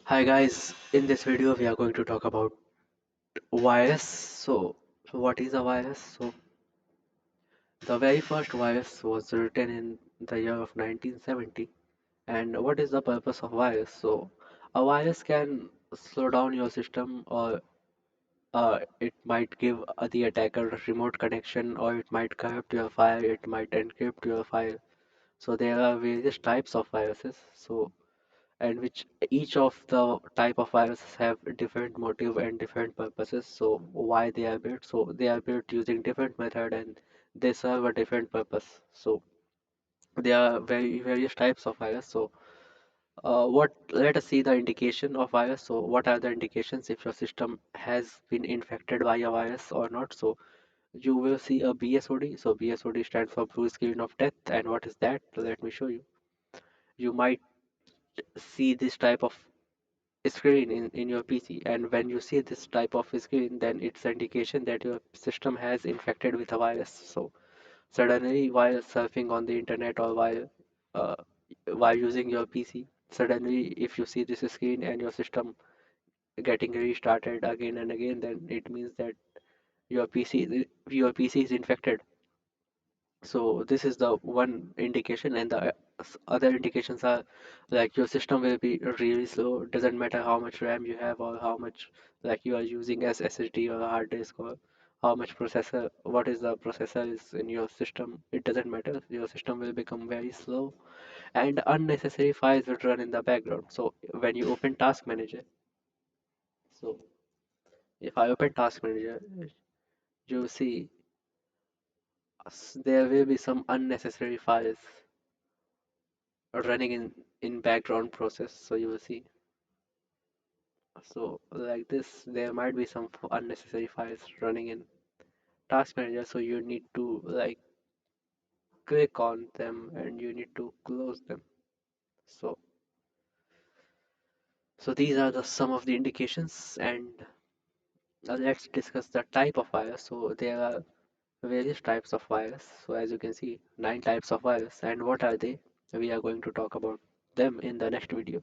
Hi guys, in this video we are going to talk about virus. What is a virus? The very first virus was written in the year of 1970. And what is the purpose of virus? A virus can slow down your system, or it might give the attacker a remote connection, or it might corrupt your file, it might encrypt your file. So there are various types of viruses. And which each of the type of viruses have different motive and different purposes. So why they are built? So they are built using different method and they serve a different purpose. So there are various types of virus. What let us see the indication of virus. So what are the indications if your system has been infected by a virus or not? So you will see a BSOD. So BSOD stands for blue screen of death. And what is that? Let me show you. You might see this type of screen in your PC, and when you see this type of screen, then it's an indication that your system has infected with a virus. So suddenly while surfing on the internet or uh, while using your PC, suddenly if you see this screen and your system getting restarted again and again, then it means that your PC is infected. So this is the one indication, and the other indications are like your system will be really slow. It doesn't matter how much RAM you have or how much like you are using as SSD or hard disk or how much processor, what is the processor is in your system. It doesn't matter. Your system will become very slow, and unnecessary files will run in the background. So when you open Task Manager, so if I open Task Manager, you see there will be some unnecessary files running in background process. So you will see, so like this there might be some unnecessary files running in task manager, so you need to like click on them and you need to close them. So so these are the some of the indications, and let's discuss the type of virus. So there are various types of virus. So as you can see, 9 types of virus, and what are they? We are going to talk about them in the next video.